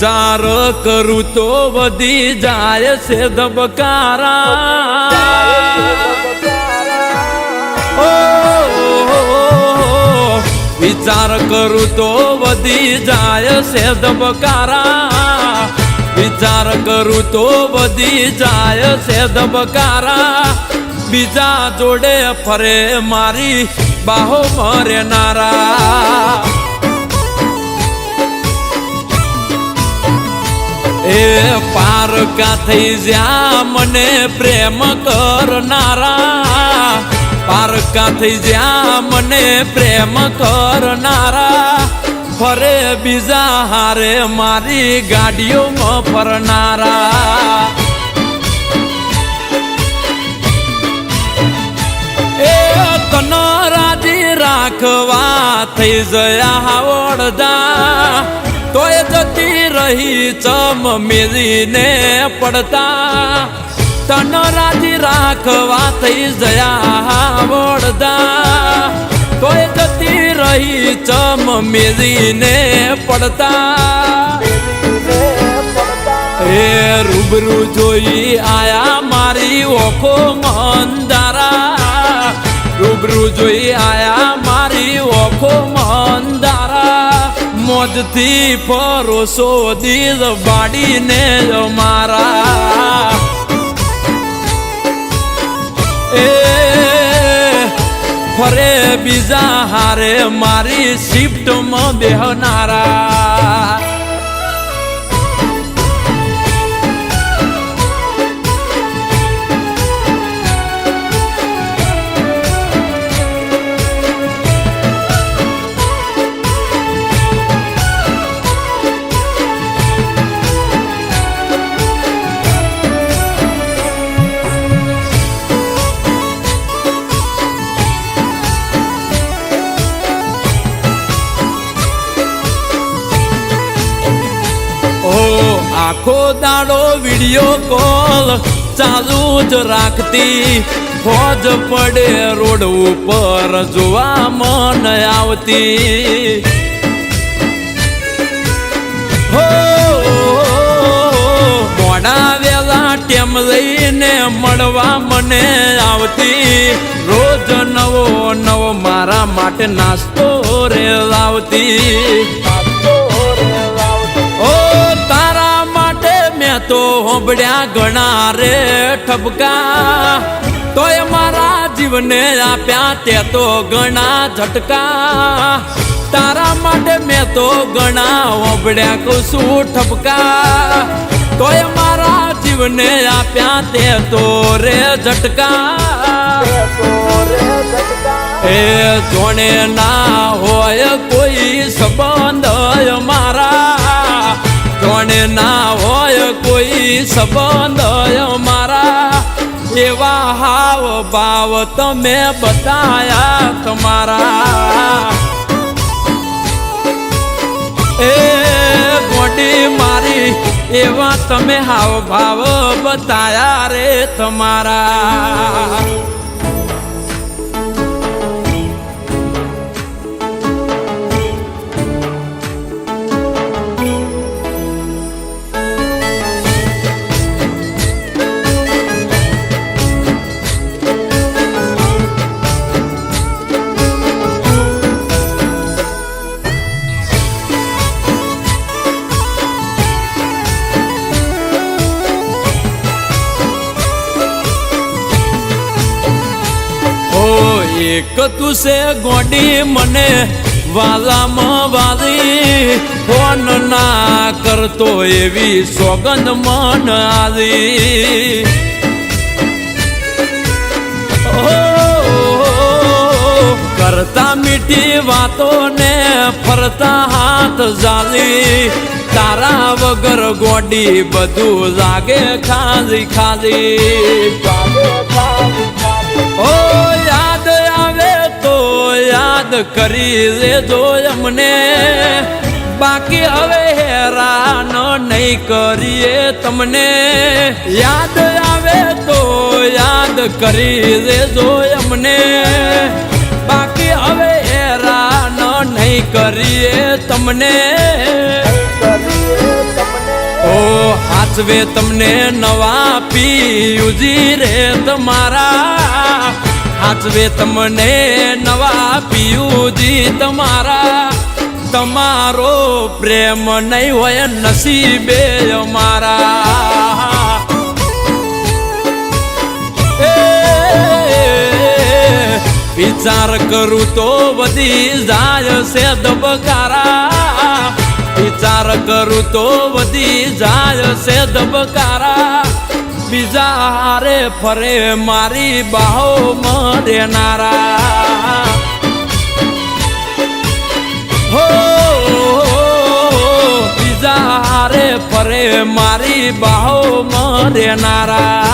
વિચાર કરું તો વધી જાય છે ધબકારા વિચાર કરું તો વધી જાય છે ધબકારા વિચાર કરું તો વધી જાય છે ધબકારા બીજા જોડે ફરે મારી બાહો મરેનારા એ પારકા થઈ જ્યાં મને પ્રેમ કરનારા પારકા થઈ જ્યાં મને પ્રેમ કરનારા ફરે બીજા હારે મારી ગાડીઓમાં ફરનારા એ તનો રાજી રાખવા થઈ જયા વડદા તોય જતી રહી ચમ મેરીને પડતા તનો રાજી રાખવા થઈ જયા વડદા તોય જતી રહી ચમ મેરીને પડતા એ રૂબરૂ જોઈ આયા મારી ઓખો મંદારા રૂબરૂ જોઈ આયા મારી ઓખો મંદારા મોજથી પરોસો દિલ બાડીને મારા એ ફરે બીજા હારે મારી શિફ્ટમાં બેહનારા આખો દાડો વિડિયો કોલ ચાલુ જ રાખતી ફોજ પડે રોડ ઉપર જોવા મન આવતી હો મોડા વેલા ટેમ લઈને મળવા મને આવતી રોજ નવો નવો મારા માટે નાસ્તો રે લાવતી તો હોંભળ્યા ઘણા રે ઠપકા તોય મારા જીવને આપ્યા તે તો ઘણા ઝટકા તારા માટે મેં તો ઘણા હોંભળ્યા કુશું ઠપકા તોય મારા જીવને આપ્યા તે તો રે ઝટકા એ જોણે ના હોય કોઈ સંબંધ મારા જોણે ના હોય કોઈ સંબંધ મારા એવા હાવ ભાવ તમે બતાયા તમારા એ ગોડી મારી એવા તમે હાવ ભાવ બતાયા રે તમારા એક તું છે ગોડી મને વાલામાં વાલી ફોન ના કરતો એવી સોગંદ મન આલી કરતા મીઠી વાતો ને ફરતા હાથ ઝાલી તારા વગર ગોડી બધું લાગે ખાલી ખાલી ઓ યાદ આવે તો યાદ કરી લેજો અમને બાકી હવે હેરાન નહીં કરીએ તમને યાદ આવે તો યાદ કરી લેજો અમને બાકી હવે હેરાન નહીં કરીએ તમને હાચવે તમને નવા પિયુજી રે તમારા હાચવે તમને નવા પિયુજી તમારા તમારો પ્રેમ નહીં હોય નસીબે અમારા વિચાર કરું તો વધી જાય છે ધબકારા વિચાર કરું તો વધી જાય છે ધબકારા બીજા હારે ફરે મારી બાહો મરેનારા હો બીજા હારે ફરે મારી બાહો મરેનારા